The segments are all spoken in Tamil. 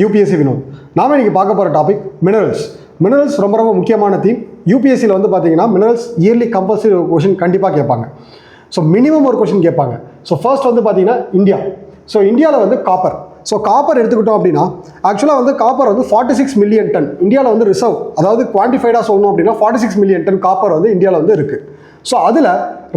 UPSC வினோத். நாம இன்னைக்கு பார்க்க போற டாபிக் மினரல்ஸ். மினரல்ஸ் ரொம்ப ரொம்ப முக்கியமான தீம். UPSCல வந்து பாத்தீங்கன்னா மினரல்ஸ் இயர்லி கம்பல்சரி क्वेश्चन கண்டிப்பா கேட்பாங்க. ஸோ மினிமம் ஒரு क्वेश्चन கேட்பாங்க. ஸோ ஃபர்ஸ்ட் வந்து பாத்தீங்கன்னா இந்தியா. ஸோ இந்தியாவில் வந்து காப்பர். ஸோ காப்பர் எடுத்துக்கிட்டோம் அப்படின்னா ஆக்சுவலாக வந்து காப்பர் வந்து 46 மில்லியன் டன் இந்தியாவில் வந்து ரிசர்வ், அதாவது குவான்டிஃபைடாக சொல்லணும் அப்படின்னா 46 மில்லியன் டன் காப்பர் வந்து இந்தியாவில் வந்து இருக்குது. ஸோ அதில்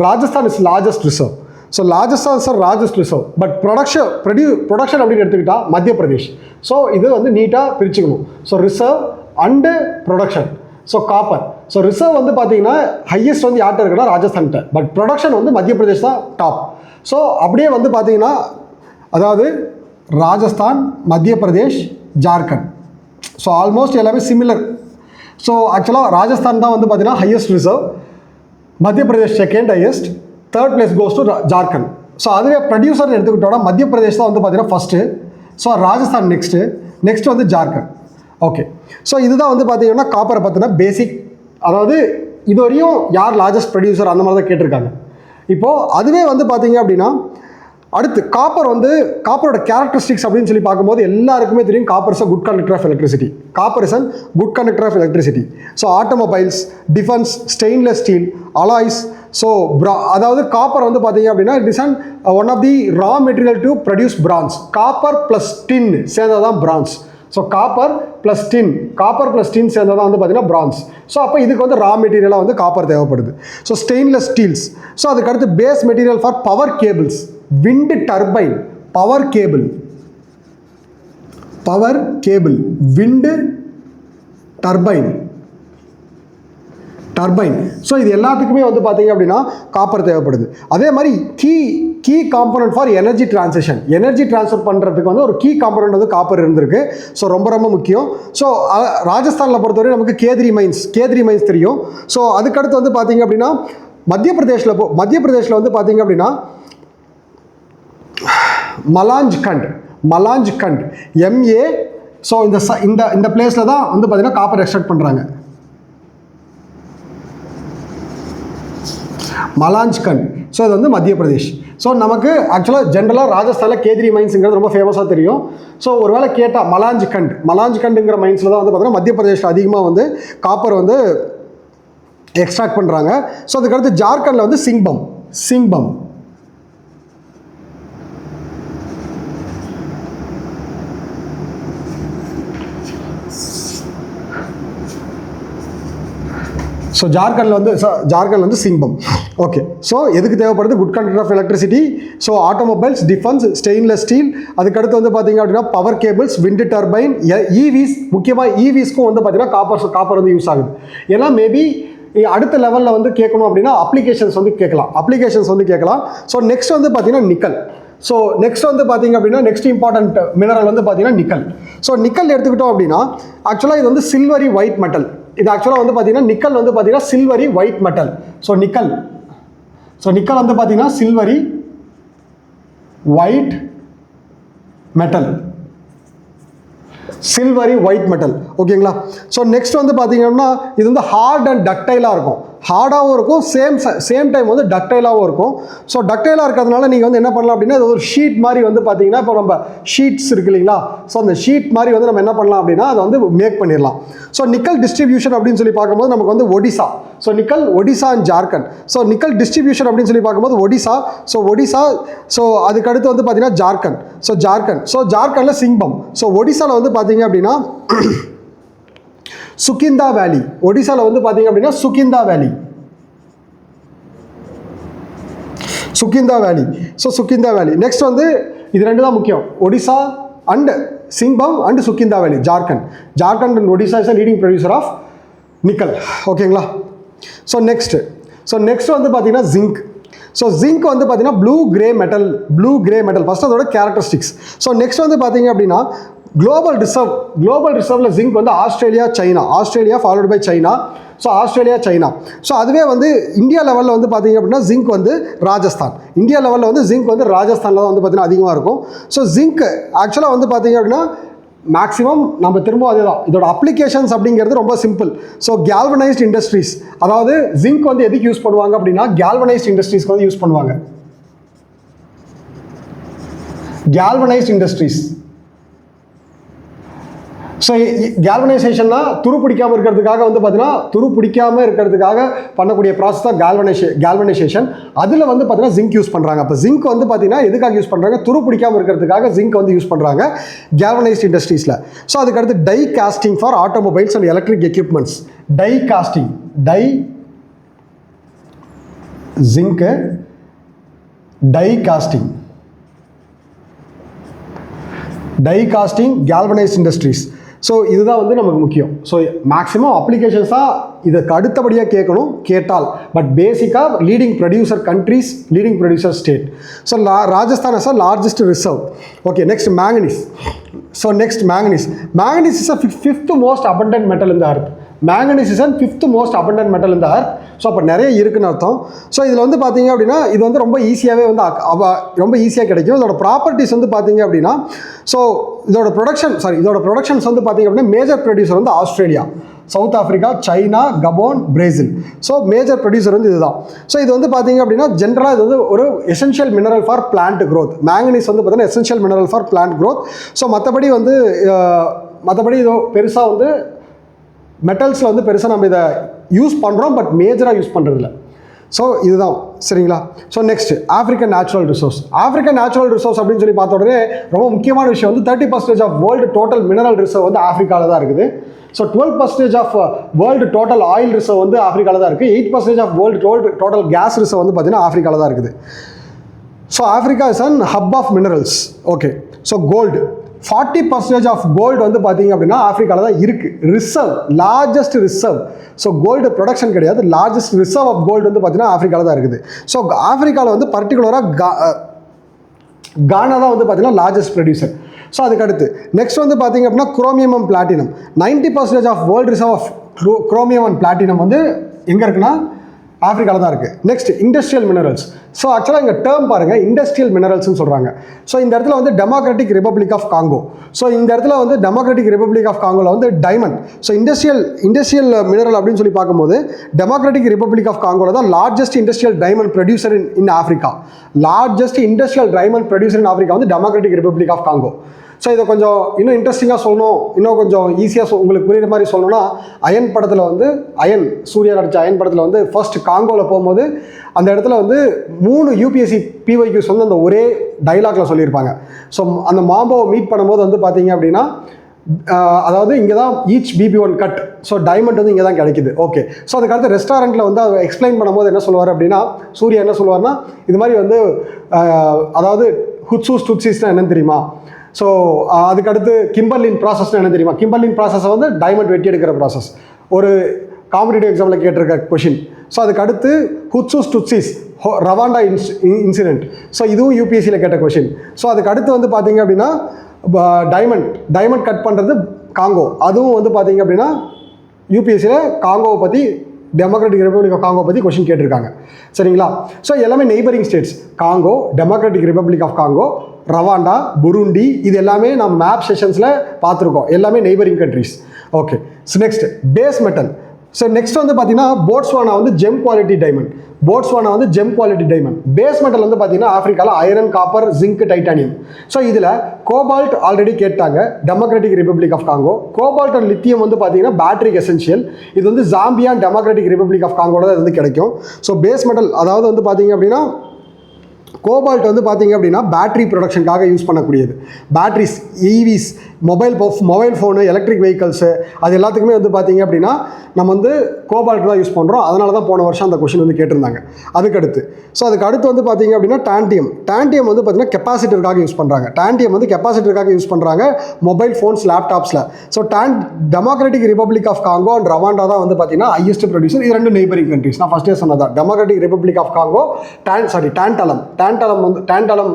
Rajasthan is largest reserve. So Rajasthan sir largest reserve. But production அப்படின்னு எடுத்துக்கிட்டால் மத்திய பிரதேஷ். ஸோ இது வந்து நீட்டாக பிரிச்சுக்கணும். So reserve and production. So copper. So reserve வந்து பார்த்தீங்கன்னா ஹையஸ்ட் வந்து யார்கிட்ட இருக்குன்னா ராஜஸ்தான்கிட்ட. பட் ப்ரொடக்ஷன் வந்து மத்திய பிரதேஷ் தான் டாப். ஸோ அப்படியே வந்து பார்த்தீங்கன்னா அதாவது ராஜஸ்தான், மத்திய பிரதேஷ், ஜார்க்கண்ட். ஸோ ஆல்மோஸ்ட் எல்லாமே சிமிலர். ஸோ ஆக்சுவலாக ராஜஸ்தான் தான் வந்து பார்த்தீங்கன்னா ஹையஸ்ட் ரிசர்வ், மத்திய Pradesh second highest, third place goes to Jharkhand. So அதுவே ப்ரொடியூசர் எடுத்துக்கிட்டோம்னா மத்திய பிரதேஷ் தான் வந்து பார்த்தீங்கன்னா ஃபஸ்ட்டு. ஸோ ராஜஸ்தான் நெக்ஸ்ட் வந்து ஜார்க்கண்ட். ஓகே. ஸோ இதுதான் வந்து பார்த்தீங்கன்னா காப்பரை பற்றின பேசிக். அதாவது இது வரையும் யார் லார்ஜஸ்ட் ப்ரொடியூசர் அந்த மாதிரி தான் கேட்டிருக்காங்க. இப்போது அதுவே வந்து பார்த்தீங்க அப்படின்னா அடுத்து காப்பரோட கேரக்டரிஸ்டிக்ஸ் அப்படின்னு சொல்லி பார்க்கும்போது எல்லாருக்குமே தெரியும் copper is a good conductor of electricity. Copper is a good conductor of electricity. So automobiles, defence, stainless steel, alloys. So அதாவது காப்பர் வந்து பார்த்தீங்க அப்படின்னா it is one of the raw material to produce bronze. Copper plus tin சேர்ந்தது தான் bronze. So copper plus tin சேர்ந்தது தான் வந்து பார்த்தீங்கன்னா பிரான்ஸ். ஸோ அப்போ இதுக்கு வந்து ரா மெட்டீரியலாக வந்து காப்பர் தேவைப்படுது. So stainless steels. ஸோ அதுக்கடுத்து base material for power cables, wind turbine, power cable, wind turbine. So இது எல்லாத்துக்குமே வந்து பார்த்தீங்க அப்படின்னா காப்பர் தேவைப்படுது. அதே மாதிரி key component for energy transition. Energy transfer பண்ணுறதுக்கு வந்து ஒரு கீ காம்பனன்ட் வந்து காப்பர் இருந்திருக்கு. ஸோ ரொம்ப ரொம்ப முக்கியம். ஸோ ராஜஸ்தானில் பொறுத்தவரை நமக்கு கேத்ரி மைன்ஸ் தெரியும். ஸோ அதுக்கடுத்து வந்து பார்த்தீங்க அப்படின்னா மத்திய பிரதேஷில் வந்து பார்த்தீங்க அப்படின்னா மலாஞ்ச்கண்ட் MA. ஸோ இந்த பிளேஸில் தான் வந்து பார்த்தீங்கன்னா காப்பர் எக்ஸ்ட்ராக்ட் பண்ணுறாங்க. மலாஞ்ச்கண்ட். ஸோ இது வந்து மத்திய பிரதேஷ். ஸோ நமக்கு ஆக்சுவலாக ஜென்ரலாக ராஜஸ்தானில் கேத்ரி மைன்ஸுங்கிறது ரொம்ப ஃபேமஸாக தெரியும். ஸோ ஒருவேளை கேட்டால் மலாஞ்ச்கண்டுங்கிற மைன்ஸில் தான் வந்து பார்த்தீங்கன்னா மத்திய பிரதேஷில் அதிகமாக வந்து காப்பர் வந்து எக்ஸ்ட்ராக்ட் பண்ணுறாங்க. ஸோ அதுக்கடுத்து ஜார்க்கண்டில் வந்து சிங்பம். ஸோ ஜார்க்கண்டில் வந்து சிங்பம். ஓகே. ஸோ எதுக்கு தேவைப்படுது? Good conductor of electricity. So automobiles, defence, stainless steel. அதுக்கடுத்து வந்து பார்த்தீங்க அப்படின்னா power cables, wind turbine, EVs. முக்கியமாக EVஸ்க்கும் வந்து பார்த்தீங்கன்னா காப்பர் வந்து யூஸ் ஆகுது. ஏன்னா மேபி அடுத்த லெவலில் வந்து கேட்கணும் அப்படின்னா அப்ளிகேஷன்ஸ் வந்து கேட்கலாம். ஸோ நெக்ஸ்ட் வந்து பார்த்தீங்கன்னா நிக்கல். ஸோ நெக்ஸ்ட் வந்து பார்த்தீங்க அப்படின்னா நெக்ஸ்ட் இம்பார்ட்டன்ட் மினரல் வந்து பார்த்தீங்கன்னா நிக்கல். ஸோ நிக்கல் எடுத்துக்கிட்டோம் அப்படின்னா ஆக்சுவலாக இது வந்து சில்வரி ஒயிட் மெட்டல். இது ஆக்சுவலாக வந்து பார்த்தீங்கன்னா நிக்கல் வந்து பார்த்தீங்கன்னா silvery white metal. So nickel வந்து பார்த்தீங்கன்னா சில்வரி ஒயிட் மெட்டல். ஓகேங்களா? ஸோ நெக்ஸ்ட் வந்து பார்த்தீங்கன்னா இது வந்து ஹார்ட் அண்ட் டக்டைலாக இருக்கும். ஹார்டாகவும் இருக்கும், சேம் டைம் வந்து டக்டைலாகவும் இருக்கும். ஸோ டக்டைலாக இருக்கிறதுனால நீங்கள் வந்து என்ன பண்ணலாம் அப்படின்னா இது ஒரு ஷீட் மாதிரி வந்து பார்த்தீங்கன்னா இப்போ நம்ம ஷீட்ஸ் இருக்கு இல்லைங்களா? ஸோ அந்த ஷீட் மாதிரி வந்து நம்ம என்ன பண்ணலாம் அப்படின்னா அதை வந்து மேக் பண்ணிடலாம். ஸோ நிக்கல் டிஸ்ட்ரிபியூஷன் அப்படின்னு சொல்லி பார்க்கும்போது நமக்கு வந்து Odisha. So nickel Odisha and Jharkhand. So nickel distribution அப்படின்னு சொல்லி பார்க்கும்போது ஒடிசா. ஸோ அதுக்கடுத்து வந்து பார்த்தீங்கன்னா ஜார்க்கண்ட். ஸோ ஜார்க்கண்டில் சிங்பம். ஸோ ஒடிசாவில் வந்து பார்த்தீங்க அப்படின்னா சுகிந்தா வேலி. ஒடிசாவில் வந்து பார்த்தீங்க அப்படின்னா சுகிந்தா வேலி. ஸோ சுகிந்தா வேலி. நெக்ஸ்ட் வந்து இது ரெண்டு தான் முக்கியம். Odisha and Singhbhum and Sukinda valley. Jharkhand and Odisha is leading producer of nickel. ஓகேங்களா? ஸோ நெக்ஸ்ட் வந்து பார்த்தீங்கன்னா ஜிங்க். ஸோ ஜிங்க் வந்து பார்த்தீங்கன்னா ப்ளூ கிரே மெட்டல். ஃபர்ஸ்ட் அதோட கேரக்டரிஸ்டிக்ஸ். ஸோ நெக்ஸ்ட் வந்து பார்த்தீங்க அப்படின்னா குளோபல் ரிசர்வில் ஜிங்க் வந்து Australia followed by China. So China. So அதுவே வந்து இந்தியா லெவலில் வந்து பார்த்தீங்க அப்படின்னா ஜிங்க் வந்து ராஜஸ்தான். ராஜஸ்தானில் தான் வந்து பார்த்தீங்கன்னா அதிகமாக இருக்கும். ஸோ ஜிங்க் ஆக்சுவலாக வந்து பார்த்தீங்க அப்படின்னா மேக்ஸிமம் நம்ம திரும்ப அதே தான். இதோட அப்ளிகேஷன்ஸ் அப்படிங்கிறது ரொம்ப சிம்பிள். ஸோ கேல்வனைஸ்ட் இண்டஸ்ட்ரீஸ், அதாவது ஜிங்க் வந்து எதுக்கு யூஸ் பண்ணுவாங்க அப்படின்னா கேல்வனைஸ்ட் இண்டஸ்ட்ரீஸ்க்கு வந்து யூஸ் பண்ணுவாங்க. galvanized industries. ஸோ கேல்வனைசேஷன்னா துரு பிடிக்காமல் இருக்கிறதுக்காக வந்து பார்த்தீங்கன்னா துரு பிடிக்காமல் இருக்கிறதுக்காக பண்ணக்கூடிய ப்ராசஸ் தான் கேல்வனைசேஷன். அதில் வந்து பார்த்தீங்கன்னா ஜிங்க் யூஸ் பண்ணுறாங்க. அப்போ ஜிங்க் வந்து பார்த்தீங்கன்னா எதுக்காக யூஸ் பண்ணுறாங்க? துரு பிடிக்காமல் இருக்கிறதுக்காக ஜிங்க் வந்து யூஸ் பண்ணுறாங்க கேல்வனைஸ்ட் இண்டஸ்ட்ரீஸில். ஸோ அதுக்கடுத்து die casting for automobiles and electric equipments. Die casting, ஜிங்க்கு, die casting galvanised industries. So இதுதான் வந்து நமக்கு முக்கியம். ஸோ மேக்ஸிமம் அப்ளிகேஷன்ஸ் தான் இதுக்கு அடுத்தபடியாக கேட்டால் பட் பேசிக்காக leading producer countries, leading producer state. So Rajasthan is a largest reserve. Okay, next manganese. So next manganese is a fifth most abundant metal in the earth. Manganese is and fifth most abundant metal in the earth. So அப்போ நிறைய இருக்குன்னு அர்த்தம். ஸோ இதில் வந்து பார்த்தீங்க அப்படின்னா இது வந்து ரொம்ப ஈஸியாகவே வந்து ரொம்ப ஈஸியாக கிடைக்கும். இதோட ப்ராப்பர்ட்டிஸ் வந்து பார்த்தீங்க அப்படின்னா, ஸோ இதோட ப்ரொடக்ஷன்ஸ் வந்து பார்த்தீங்க அப்படின்னா மேஜர் ப்ரொடியூசர் வந்து Australia, south Africa, China, Gabon, Brazil. So major producer வந்து இதுதான். ஸோ இது வந்து பார்த்தீங்க அப்படின்னா ஜென்ரலாக இது வந்து ஒரு essential mineral for plant growth. Manganese வந்து பார்த்தீங்கன்னா essential mineral for plant growth. So மற்றபடி இதோ பெருசாக வந்து மெட்டல்ஸில் வந்து பெருசாக நம்ம இதை யூஸ் பண்ணுறோம் பட் மேஜராக யூஸ் பண்ணுறதில்ல. ஸோ இதுதான் சரிங்களா. So next African natural resource. African natural resource அப்படின்னு சொல்லி பார்த்த உடனே ரொம்ப முக்கியமான விஷயம் வந்து 30% of world total mineral reserve வந்து ஆஃப்ரிக்காவில் தான் இருக்குது. So 12% of world total oil reserve வந்து ஆஃப்ரிக்காவில் தான் இருக்குது. 8% of world total gas reserve வந்து பார்த்தீங்கன்னா ஆஃப்ரிக்காவில் தான் இருக்குது. So Africa is an hub of minerals. Okay, so gold 40% of gold வந்து பார்த்தீங்க அப்படின்னா ஆஃப்ரிக்காவில் தான் இருக்குது. Reserve, largest reserve. So gold production கிடையாது, லார்ஜஸ்ட் ரிசர்வ் ஆஃப் கோல்டு வந்து பார்த்தீங்கன்னா ஆஃப்ரிக்காவில் தான் இருக்குது. ஸோ ஆஃப்ரிக்காவில் வந்து பர்டிகுலராக கானா தான் வந்து பார்த்தீங்கன்னா லார்ஜஸ்ட் ப்ரொடியூசர். ஸோ அதுக்கடுத்து நெக்ஸ்ட் வந்து பார்த்தீங்க அப்படின்னா chromium and platinum. 90% of world reserve of chromium and platinum வந்து எங்கே இருக்குன்னா ஆஃப்ரிக்காவில் தான் இருக்குது. Next industrial minerals. ஸோ ஆக்சுவலாக இங்கே டேர்ம் பாருங்கள், இண்டஸ்ட்ரியல் மினரல்ஸ்னு சொல்கிறாங்க. ஸோ இந்த இடத்துல வந்து democratic republic of Congo. So இந்த இடத்துல வந்து டெமோக்ராட்டிக் ரிப்பப்ளிக் ஆஃப் காங்கோவில் வந்து டைமண்ட். ஸோ இண்டஸ்ட்ரியல் மினரல் அப்படின்னு சொல்லி பார்க்கும்போது டெமோக்ராட்டிக் ரிப்பப்ளிக் ஆஃப் காங்கோவில் தான் largest industrial diamond producer in Africa. Largest industrial diamond producer in Africa வந்து democratic republic of Congo. So இதை கொஞ்சம் இன்னும் இன்ட்ரெஸ்டிங்காக சொல்லணும், இன்னும் கொஞ்சம் ஈஸியாக உங்களுக்கு புரியுற மாதிரி சொல்லணும்னா அயன் படத்தில் வந்து சூர்யா நடித்த அயன் படத்தில் வந்து ஃபர்ஸ்ட் காங்கோவில் போகும்போது அந்த இடத்துல வந்து 3 UPSC PYQs வந்து அந்த ஒரே டைலாக்ல சொல்லியிருப்பாங்க. ஸோ அந்த மாம்போவை மீட் பண்ணும்போது வந்து பார்த்தீங்க அப்படின்னா அதாவது இங்கே தான் each BB1 cut. So diamond வந்து இங்கே தான் கிடைக்குது. ஓகே, ஸோ அதுக்கடுத்து ரெஸ்டாரண்ட்டில் வந்து அதை எக்ஸ்பிளைன் பண்ணும்போது என்ன சொல்லுவார் அப்படின்னா, சூர்யா என்ன சொல்லுவார்னா இது மாதிரி வந்து அதாவது ஹுட்ஸூஸ் டுட்ஸீஸ்னால் என்னன்னு தெரியுமா? ஸோ அதுக்கடுத்து கிம்பர்லின் ப்ராசஸ்னால் என்ன தெரியுமா? கிம்பர்லின் ப்ராசஸை வந்து டைமண்ட் வெட்டி எடுக்கிற ப்ராசஸ். ஒரு காம்படிட்டிவ் எக்ஸாமில் கேட்டிருக்க கொஷின். ஸோ அதுக்கடுத்து ஹுட்ஸூஸ் டுட்ஸீஸ் ரவாண்டா இன்சிடென்ட். ஸோ இதுவும் UPSCயில் கேட்ட கொஷின். ஸோ அதுக்கு அடுத்து வந்து பார்த்தீங்க அப்படின்னா டைமண்ட் கட் பண்ணுறது காங்கோ. அதுவும் வந்து பார்த்தீங்க அப்படின்னா UPSCயில் காங்கோவை பற்றி டெமோக்ராட்டிக் ரிப்பப்ளிக் ஆஃப் காங்கோ பற்றி கொஷின் கேட்டிருக்காங்க. சரிங்களா. ஸோ எல்லாமே neighbouring states. Congo, democratic republic of Congo, Rwanda, Burundi, இது எல்லாமே நம்ம மேப் செஷன்ஸில் பார்த்துருக்கோம். எல்லாமே neighbouring countries. Okay, so next base metal. So next வந்து பார்த்தீங்கன்னா போட்ஸ்வானா வந்து gem quality diamond. Base metal வந்து பார்த்தீங்கன்னா ஆஃப்ரிக்காவில் iron, copper, zinc, titanium. So இதில் கோபால்ட் ஆல்ரெடி கேட்டாங்க, democratic republic of Congo. Cobalt and lithium வந்து பார்த்தீங்கன்னா பேட்டரிக்கு எசென்ஷியல். இது வந்து ஜாம்பியா, டெமோக்ராட்டிக் ரிப்பப்ளிக் ஆஃப் காங்கோட தான் வந்து கிடைக்கும். ஸோ பேஸ் மெட்டல் அதாவது வந்து பார்த்தீங்க அப்படின்னா கோபால்ட் வந்து பார்த்தீங்க அப்படின்னா பேட்டரி ப்ரொடக்ஷனுக்காக யூஸ் பண்ணக்கூடியது. Batteries, EVs, mobile phone, electric vehicles, அது எல்லாத்துக்குமே வந்து பார்த்தீங்க அப்படின்னா நம்ம வந்து கோபால்ட் தான் யூஸ் பண்ணுறோம். அதனால தான் போன வருஷம் அந்த கொஷின் வந்து கேட்டிருந்தாங்க. அதுக்கு அடுத்து வந்து பார்த்தீங்க அப்படின்னா டான்டியம் வந்து பார்த்தீங்கன்னா கெப்பாசிட்டருக்காக யூஸ் பண்ணுறாங்க. மொபைல் ஃபோன்ஸ், லேப்டாப்ஸில். So democratic republic of Congo and Rwanda தான் வந்து பார்த்தீங்கன்னா ஹையஸ்ட் ப்ரொடியூசர். இது 2 நெய்பரிங் கண்ட்ரிஸ். நான் ஃபஸ்ட்டே சொன்னதான் Democratic republic of Congo, tantalum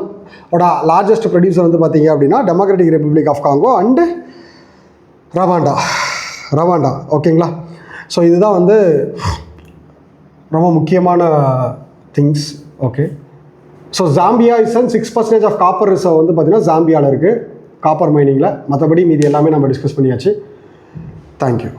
ஓட லார்ஜஸ்ட் ப்ரொடியூசர் வந்து பார்த்தீங்க அப்படின்னா Democratic republic of Congo and Rwanda. ஓகேங்களா. ஸோ இதுதான் வந்து ரொம்ப முக்கியமான things. Okay, so Zambia is 6% of copper reserve வந்து பார்த்தீங்கன்னா ஜாம்பியாவில் இருக்குது காப்பர் மைனிங்கில். மற்றபடி மீதி எல்லாமே நம்ம டிஸ்கஸ் பண்ணியாச்சு. தேங்க்யூ.